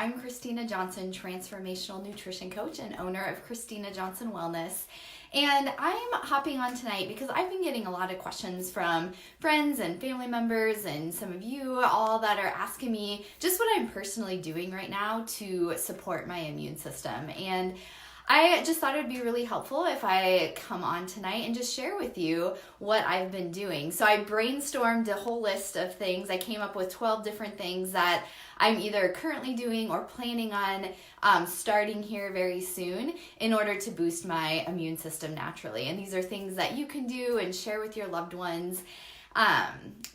I'm Christina Johnson, transformational nutrition coach and owner of Christina Johnson Wellness. And I'm hopping on tonight because I've been getting a lot of questions from friends and family members and some of you all that are asking me just what I'm personally doing right now to support my immune system. And I just thought it would be really helpful if I come on tonight and just share with you what I've been doing. So I brainstormed a whole list of things. I came up with 12 different things that I'm either currently doing or planning on starting here very soon in order to boost my immune system naturally. And these are things that you can do and share with your loved ones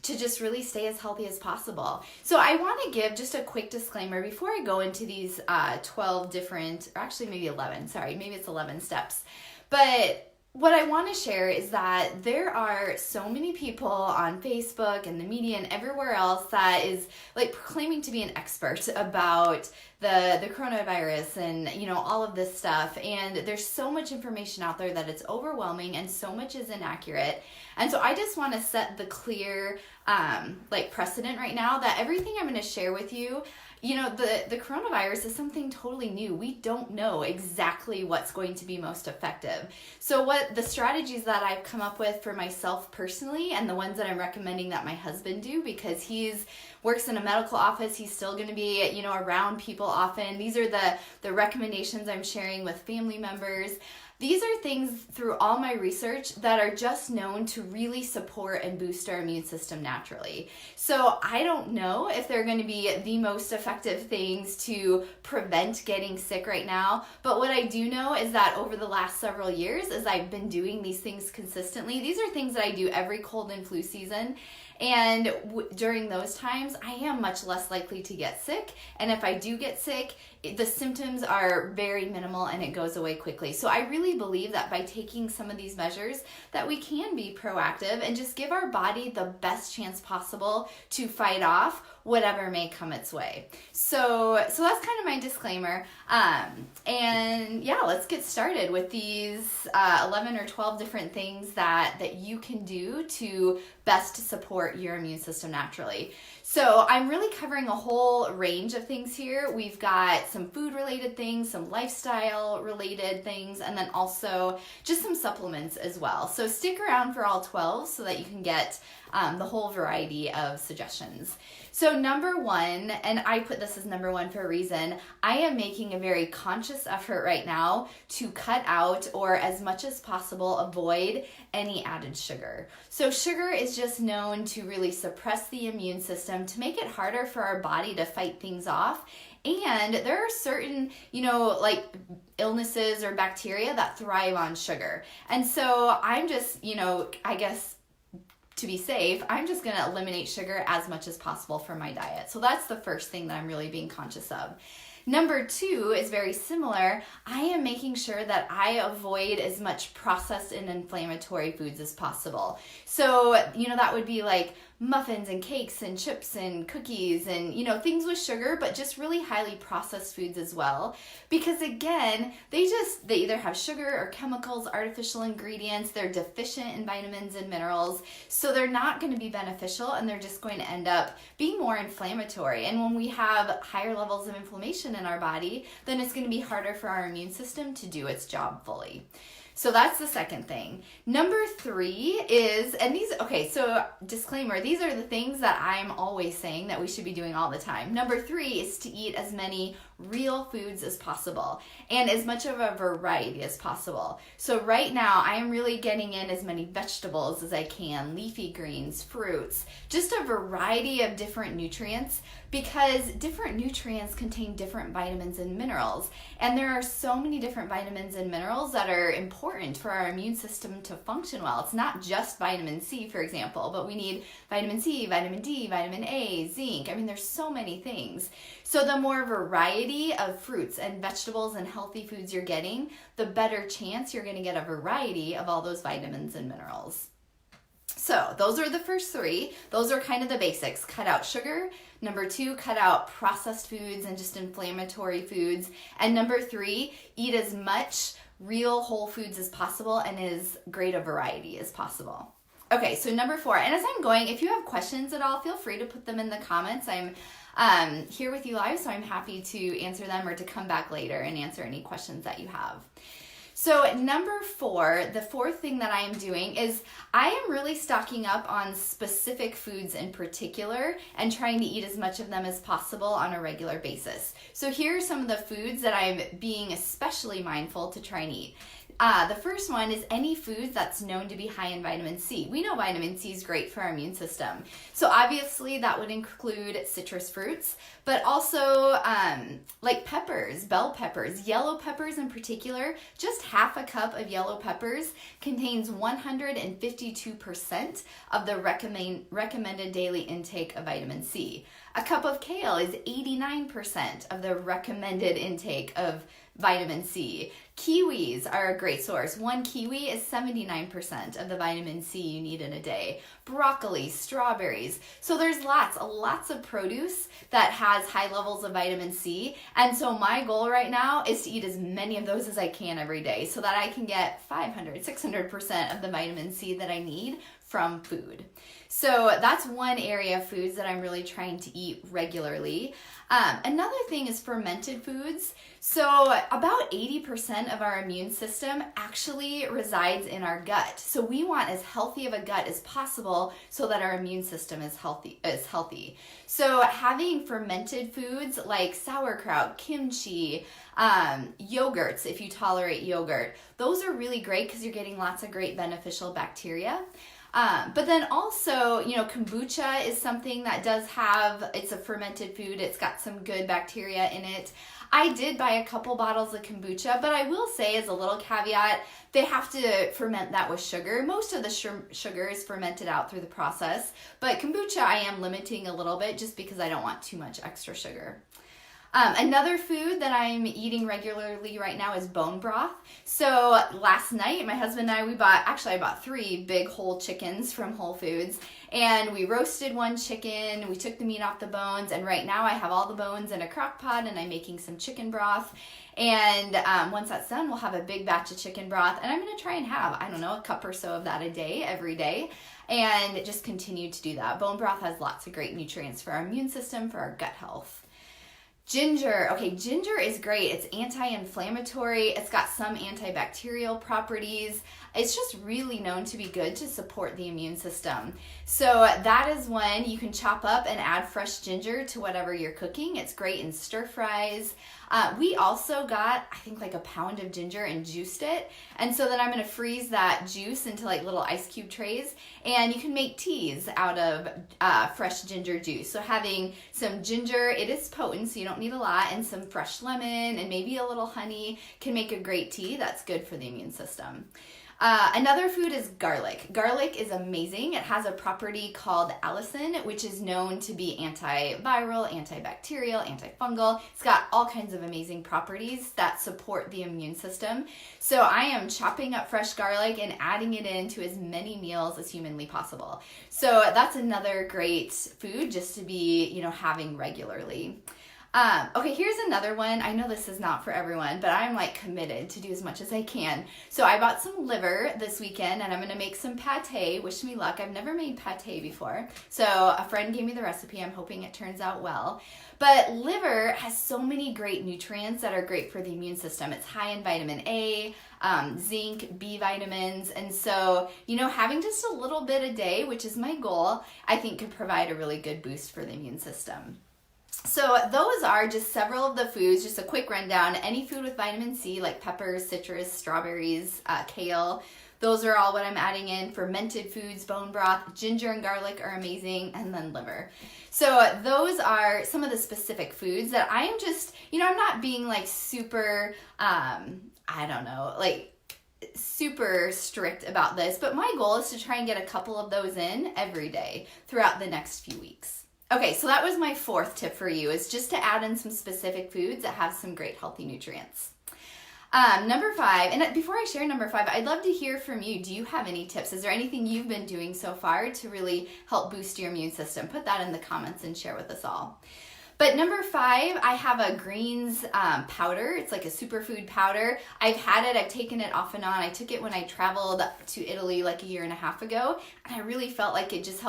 to just really stay as healthy as possible. So I want to give just a quick disclaimer before I go into these 12 different, or actually maybe 11, maybe it's 11 steps. But what I want to share is that there are so many people on Facebook and the media and everywhere else that is like proclaiming to be an expert about the coronavirus and, you know, all of this stuff. And there's so much information out there that it's overwhelming and so much is inaccurate. And so I just want to set the clear precedent right now that everything I'm going to share with you, you know, the coronavirus is something totally new. We don't know exactly what's going to be most effective. So what the strategies that I've come up with for myself personally, and the ones that I'm recommending that my husband do, because he's works in a medical office, he's still going to be, you know, around people often. These are the recommendations I'm sharing with family members. These are things through all my research that are just known to really support and boost our immune system naturally. So I don't know if they're going to be the most effective things to prevent getting sick right now, but what I do know is that over the last several years, as I've been doing these things consistently, these are things that I do every cold and flu season. And during those times, I am much less likely to get sick. And if I do get sick, the symptoms are very minimal and it goes away quickly. So I really believe that by taking some of these measures that we can be proactive and just give our body the best chance possible to fight off whatever may come its way. So that's kind of my disclaimer. And yeah, let's get started with these 11 or 12 different things that you can do to best support your immune system naturally. So I'm really covering a whole range of things here. We've got some food related things, some lifestyle related things, and then also just some supplements as well. So stick around for all 12 so that you can get the whole variety of suggestions. So number one, and I put this as number one for a reason, I am making a very conscious effort right now to cut out or as much as possible avoid any added sugar. So sugar is just known to really suppress the immune system, to make it harder for our body to fight things off. And there are certain, you know, like illnesses or bacteria that thrive on sugar. And so I'm just, you know, I guess to be safe, I'm just going to eliminate sugar as much as possible from my diet. So that's the first thing that I'm really being conscious of. Number two is very similar. I am making sure that I avoid as much processed and inflammatory foods as possible. So, you know, that would be like muffins and cakes and chips and cookies and, you know, things with sugar, but just really highly processed foods as well. Because again, they either have sugar or chemicals, artificial ingredients, they're deficient in vitamins and minerals, so they're not going to be beneficial and they're just going to end up being more inflammatory. And when we have higher levels of inflammation in our body, then it's going to be harder for our immune system to do its job fully. So that's the second thing. Number three is, and these, okay, so disclaimer, these are the things that I'm always saying that we should be doing all the time. Number three is to eat as many real foods as possible and as much of a variety as possible. So right now I am really getting in as many vegetables as I can, leafy greens, fruits, just a variety of different nutrients, because different nutrients contain different vitamins and minerals. And there are so many different vitamins and minerals that are important for our immune system to function well. It's not just vitamin C, for example, but we need vitamin C, vitamin D, vitamin A, zinc. I mean, there's so many things. So the more variety of fruits and vegetables and healthy foods you're getting, the better chance you're going to get a variety of all those vitamins and minerals. So those are the first three. Those are kind of the basics. Cut out sugar. Number two, cut out processed foods and just inflammatory foods. And number three, eat as much real whole foods as possible and as great a variety as possible. Okay, so number 4, and as I'm going, if you have questions at all, feel free to put them in the comments. I'm here with you live, so I'm happy to answer them or to come back later and answer any questions that you have. So number 4, the 4th thing that I am doing is I am really stocking up on specific foods in particular and trying to eat as much of them as possible on a regular basis. So here are some of the foods that I'm being especially mindful to try and eat. The first one is any food that's known to be high in vitamin C. We know vitamin C is great for our immune system. So obviously that would include citrus fruits, but also like peppers, bell peppers, yellow peppers in particular. Just half a cup of yellow peppers contains 152% of the recommended daily intake of vitamin C. A cup of kale is 89% of the recommended intake of vitamin C. Kiwis are a great source. One kiwi is 79% of the vitamin C you need in a day. Broccoli, strawberries. So there's lots of produce that has high levels of vitamin C. And so my goal right now is to eat as many of those as I can every day so that I can get 500, 600% of the vitamin C that I need from food. So that's one area of foods that I'm really trying to eat regularly. Another thing is fermented foods. So about 80% of our immune system actually resides in our gut. So we want as healthy of a gut as possible so that our immune system is healthy. So having fermented foods like sauerkraut, kimchi, yogurts, if you tolerate yogurt, those are really great because you're getting lots of great beneficial bacteria. But then also, kombucha is something that does have, it's a fermented food. It's got some good bacteria in it. I did buy a couple bottles of kombucha, but I will say as a little caveat, they have to ferment that with sugar. Most of the sugar is fermented out through the process, but kombucha I am limiting a little bit just because I don't want too much extra sugar. Another food that I'm eating regularly right now is bone broth. So last night, my husband and I bought 3 big whole chickens from Whole Foods, and we roasted one chicken, we took the meat off the bones, and right now I have all the bones in a crock pot and I'm making some chicken broth. And once that's done, we'll have a big batch of chicken broth, and I'm going to try and have, a cup or so of that a day, every day, and just continue to do that. Bone broth has lots of great nutrients for our immune system, for our gut health. Ginger. Okay, ginger is great. It's anti-inflammatory. It's got some antibacterial properties. It's just really known to be good to support the immune system. So that is when you can chop up and add fresh ginger to whatever you're cooking. It's great in stir fries. We also got, I think, like a pound of ginger and juiced it. And so then I'm going to freeze that juice into like little ice cube trays. And you can make teas out of fresh ginger juice. So having some ginger, it is potent, so you don't need a lot, and some fresh lemon and maybe a little honey can make a great tea that's good for the immune system. Another food is garlic. Garlic is amazing. It has a property called allicin, which is known to be antiviral, antibacterial, antifungal. It's got all kinds of amazing properties that support the immune system. So I am chopping up fresh garlic and adding it into as many meals as humanly possible. So that's another great food just to be, having regularly. Okay, here's another one. I know this is not for everyone, but I'm committed to do as much as I can. So I bought some liver this weekend and I'm going to make some pate. Wish me luck. I've never made pate before. So a friend gave me the recipe. I'm hoping it turns out well. But liver has so many great nutrients that are great for the immune system. It's high in vitamin A, zinc, B vitamins. And so, having just a little bit a day, which is my goal, I think could provide a really good boost for the immune system. So those are just several of the foods, just a quick rundown. Any food with vitamin C like peppers, citrus, strawberries, kale, those are all what I'm adding in. Fermented foods, bone broth, ginger and garlic are amazing, and then liver. So those are some of the specific foods that I am just, I'm not being super, super strict about this, but my goal is to try and get a couple of those in every day throughout the next few weeks. Okay, so that was my 4th tip for you, is just to add in some specific foods that have some great healthy nutrients. Number 5, and before I share number 5, I'd love to hear from you. Do you have any tips? Is there anything you've been doing so far to really help boost your immune system? Put that in the comments and share with us all. But number 5, I have a greens powder. It's like a superfood powder. I've had it. I've taken it off and on. I took it when I traveled to Italy like a year and a half ago, and I really felt like it just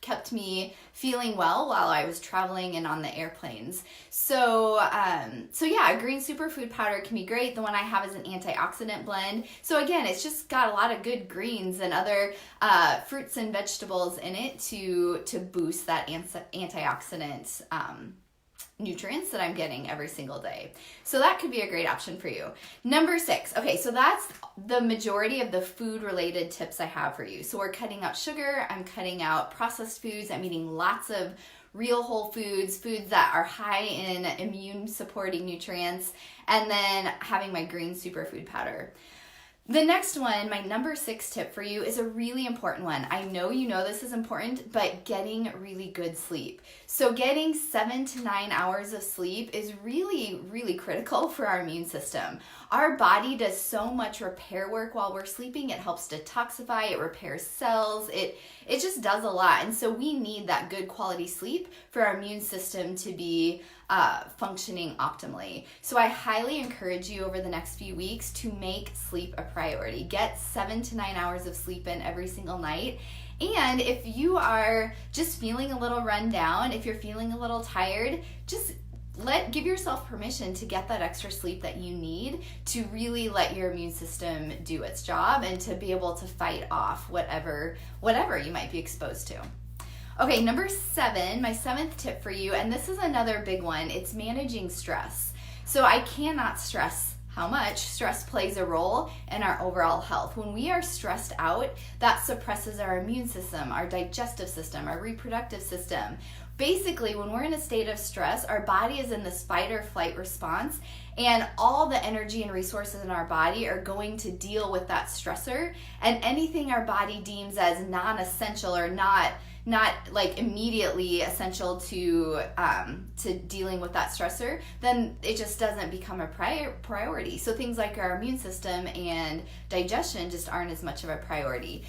kept me feeling well while I was traveling and on the airplanes. So yeah, a green superfood powder can be great. The one I have is an antioxidant blend. So again, it's just got a lot of good greens and other fruits and vegetables in it to boost that antioxidant nutrients that I'm getting every single day. So that could be a great option for you. Number 6. Okay, so that's the majority of the food related tips I have for you. So we're cutting out sugar, I'm cutting out processed foods, I'm eating lots of real whole foods that are high in immune supporting nutrients, and then having my green superfood powder. The next one, my number 6 tip for you, is a really important one. I know you know this is important, but getting really good sleep. So getting 7 to 9 hours of sleep is really, really critical for our immune system. Our body does so much repair work while we're sleeping. It helps detoxify, it repairs cells, it just does a lot. And so we need that good quality sleep for our immune system to be functioning optimally. So I highly encourage you over the next few weeks to make sleep a priority. Get 7 to 9 hours of sleep in every single night. And if you are just feeling a little run down, if you're feeling a little tired, just give yourself permission to get that extra sleep that you need to really let your immune system do its job and to be able to fight off whatever you might be exposed to. Okay, number 7, my 7th tip for you, and this is another big one, it's managing stress. So I cannot stress how much stress plays a role in our overall health. When we are stressed out, that suppresses our immune system, our digestive system, our reproductive system. Basically, when we're in a state of stress, our body is in this fight or flight response, and all the energy and resources in our body are going to deal with that stressor, and anything our body deems as non-essential or not like immediately essential to dealing with that stressor, then it just doesn't become a priority. So things like our immune system and digestion just aren't as much of a priority.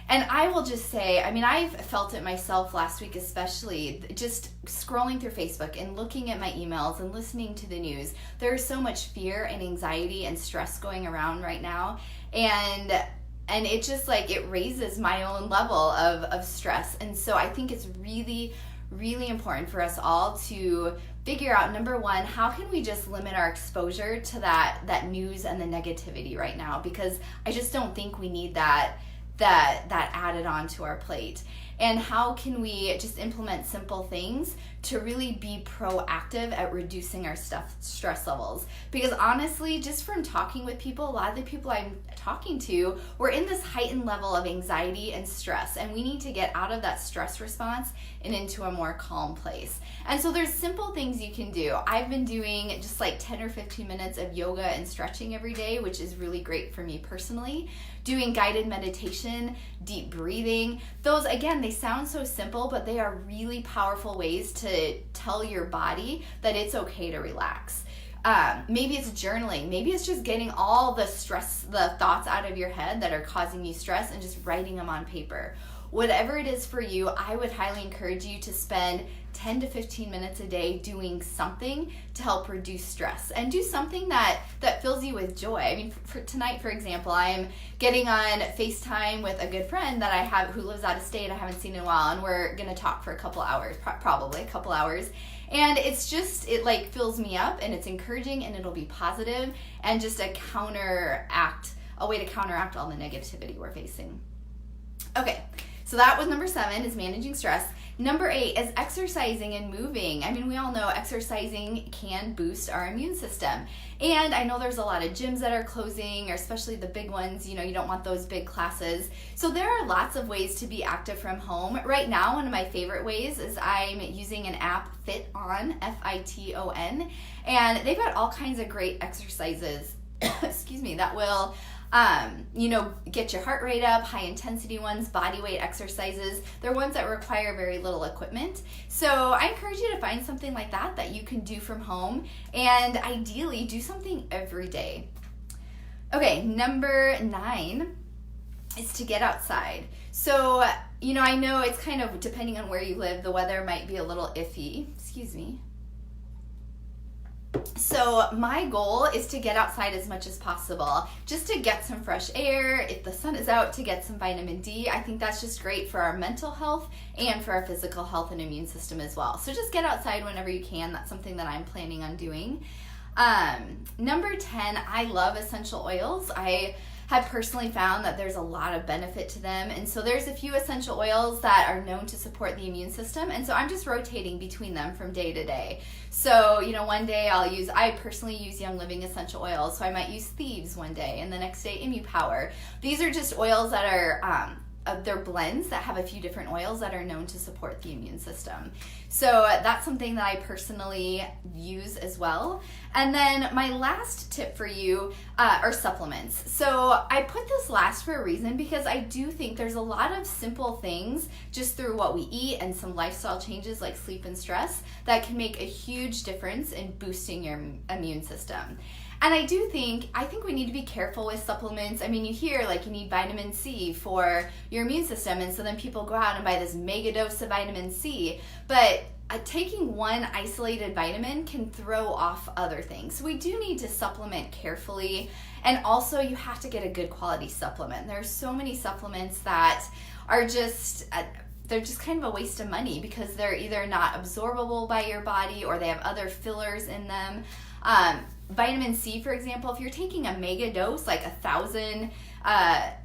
And I will just say, I mean, I've felt it myself last week, especially just scrolling through Facebook and looking at my emails and listening to the news. There's so much fear and anxiety and stress going around right now. And it just like, it raises my own level of stress. And so I think it's really, really important for us all to figure out, number 1, how can we just limit our exposure to that news and the negativity right now? Because I just don't think we need that added on to our plate. And how can we just implement simple things to really be proactive at reducing our stress levels? Because honestly, just from talking with people, a lot of the people I'm talking to, we're in this heightened level of anxiety and stress, and we need to get out of that stress response and into a more calm place. And so there's simple things you can do. I've been doing just like 10 or 15 minutes of yoga and stretching every day, which is really great for me personally. Doing guided meditation, deep breathing. Those, again, they sound so simple, but they are really powerful ways to tell your body that it's okay to relax. Maybe it's journaling. Maybe it's just getting all the thoughts out of your head that are causing you stress and just writing them on paper. Whatever it is for you, I would highly encourage you to spend 10 to 15 minutes a day doing something to help reduce stress, and do something that fills you with joy. I mean, for tonight, for example, I'm getting on FaceTime with a good friend that I have who lives out of state. I haven't seen in a while, and we're going to talk for a couple hours, probably a couple hours. And it's just, it like fills me up, and it's encouraging, and it'll be positive, and just a way to counteract all the negativity we're facing. Okay. So that was number 7, is managing stress. Number 8 is exercising and moving. I mean, we all know exercising can boost our immune system. And I know there's a lot of gyms that are closing, or especially the big ones, you don't want those big classes. So there are lots of ways to be active from home. Right now, one of my favorite ways is I'm using an app, FitOn, F-I-T-O-N, and they've got all kinds of great exercises, that will get your heart rate up, high intensity ones, body weight exercises. They're ones that require very little equipment. So I encourage you to find something like that you can do from home, and ideally do something every day. Okay, number 9 is to get outside. So, I know it's kind of, depending on where you live, the weather might be a little iffy. Excuse me. So my goal is to get outside as much as possible, just to get some fresh air. If the sun is out, to get some vitamin D. I think that's just great for our mental health and for our physical health and immune system as well. So just get outside whenever you can. That's something that I'm planning on doing. Number 10, I love essential oils. I have personally found that there's a lot of benefit to them. And so there's a few essential oils that are known to support the immune system. And so I'm just rotating between them from day to day. So, one day I personally use Young Living essential oils. So I might use Thieves one day, and the next day Immune Power. These are just oils that are, they're blends that have a few different oils that are known to support the immune system. So that's something that I personally use as well. And then my last tip for you are supplements. So I put this last for a reason because I do think there's a lot of simple things just through what we eat and some lifestyle changes like sleep and stress that can make a huge difference in boosting your immune system. And I think we need to be careful with supplements. I mean, you hear like you need vitamin C for your immune system, and so then people go out and buy this mega dose of vitamin C. But taking one isolated vitamin can throw off other things. So we do need to supplement carefully. And also you have to get a good quality supplement. There are so many supplements that are just... they're just kind of a waste of money because they're either not absorbable by your body or they have other fillers in them. Vitamin C, for example, if you're taking a mega dose, like 1,000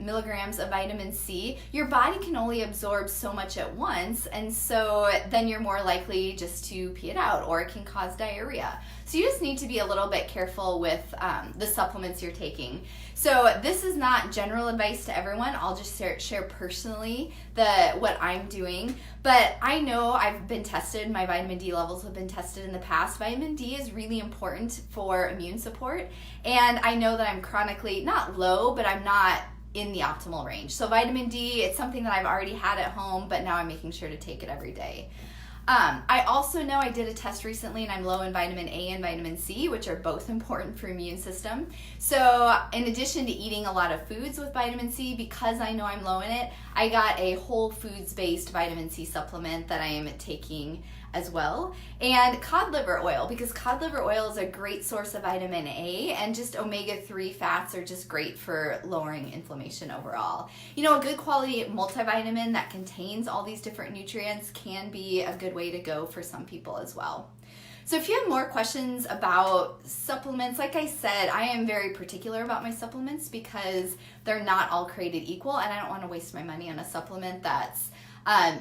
milligrams of vitamin C, your body can only absorb so much at once, and so then you're more likely just to pee it out, or it can cause diarrhea. So you just need to be a little bit careful with the supplements you're taking. So this is not general advice to everyone. I'll just share personally what I'm doing. But I know I've been tested. My vitamin D levels have been tested in the past. Vitamin D is really important for immune support. And I know that I'm chronically, not low, but I'm not in the optimal range. So vitamin D, it's something that I've already had at home, but now I'm making sure to take it every day. I also know I did a test recently and I'm low in vitamin A and vitamin C, which are both important for immune system. So in addition to eating a lot of foods with vitamin C, because I know I'm low in it, I got a whole foods based vitamin C supplement that I am taking as well. And cod liver oil, because cod liver oil is a great source of vitamin A, and just omega-3 fats are just great for lowering inflammation overall. A good quality multivitamin that contains all these different nutrients can be a good way to go for some people as well. So if you have more questions about supplements, like I said, I am very particular about my supplements because they're not all created equal, and I don't want to waste my money on a supplement that's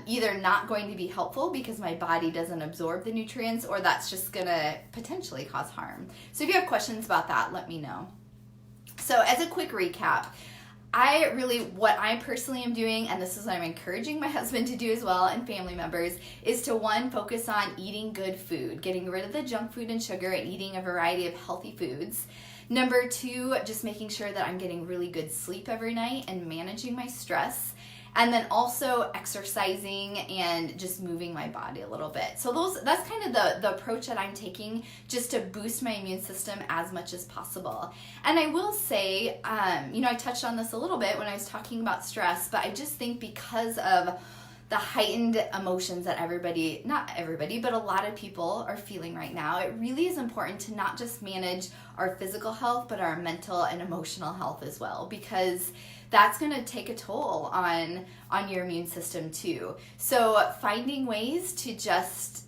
either not going to be helpful because my body doesn't absorb the nutrients, or that's just going to potentially cause harm. So if you have questions about that, let me know. So as a quick recap, what I personally am doing, and this is what I'm encouraging my husband to do as well and family members, is to focus on eating good food, getting rid of the junk food and sugar and eating a variety of healthy foods. Number 2, just making sure that I'm getting really good sleep every night and managing my stress. And then also exercising and just moving my body a little bit. So that's kind of the approach that I'm taking, just to boost my immune system as much as possible. And I will say, I touched on this a little bit when I was talking about stress, but I just think because of the heightened emotions that not everybody, but a lot of people are feeling right now, it really is important to not just manage our physical health, but our mental and emotional health as well, because that's going to take a toll on your immune system too. So finding ways to just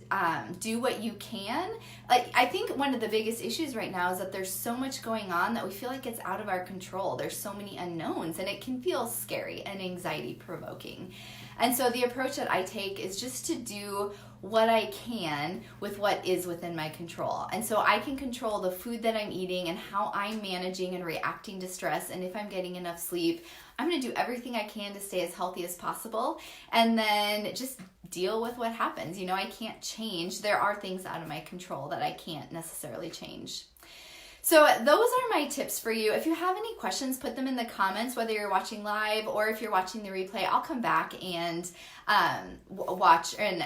do what you can. I think one of the biggest issues right now is that there's so much going on that we feel like it's out of our control. There's so many unknowns, and it can feel scary and anxiety provoking. And so the approach that I take is just to do what I can with what is within my control. And so I can control the food that I'm eating and how I'm managing and reacting to stress, and if I'm getting enough sleep. I'm going to do everything I can to stay as healthy as possible, and then just deal with what happens. I can't change. There are things out of my control that I can't necessarily change. So those are my tips for you. If you have any questions, put them in the comments, whether you're watching live or if you're watching the replay. I'll come back and watch and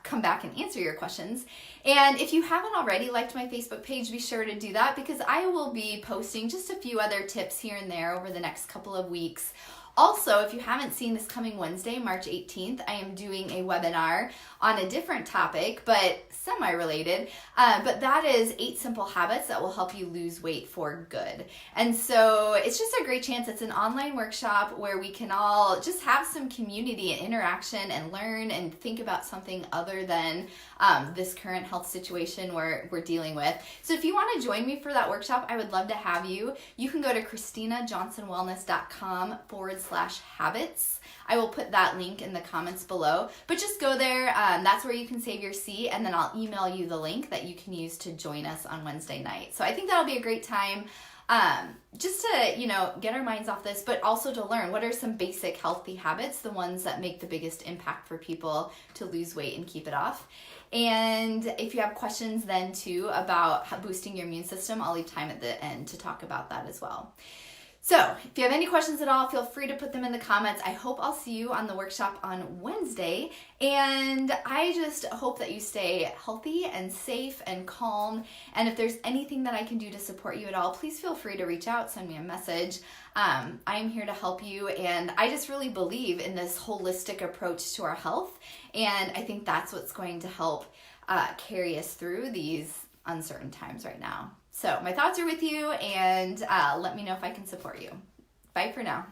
come back and answer your questions. And if you haven't already liked my Facebook page, be sure to do that, because I will be posting just a few other tips here and there over the next couple of weeks. Also, if you haven't seen, this coming Wednesday, March 18th, I am doing a webinar on a different topic, but semi-related. But that is 8 simple habits that will help you lose weight for good. And so it's just a great chance. It's an online workshop where we can all just have some community and interaction and learn and think about something other than this current health situation we're dealing with. So if you want to join me for that workshop, I would love to have you. You can go to ChristinaJohnsonWellness.com/habits. I will put that link in the comments below, but just go there. That's where you can save your seat, and then I'll email you the link that you can use to join us on Wednesday night. So I think that'll be a great time just to, get our minds off this, but also to learn what are some basic healthy habits, the ones that make the biggest impact for people to lose weight and keep it off. And if you have questions then too about boosting your immune system, I'll leave time at the end to talk about that as well. So if you have any questions at all, feel free to put them in the comments. I hope I'll see you on the workshop on Wednesday. And I just hope that you stay healthy and safe and calm. And if there's anything that I can do to support you at all, please feel free to reach out, send me a message. I am here to help you. And I just really believe in this holistic approach to our health. And I think that's what's going to help carry us through these uncertain times right now. So my thoughts are with you, and let me know if I can support you. Bye for now.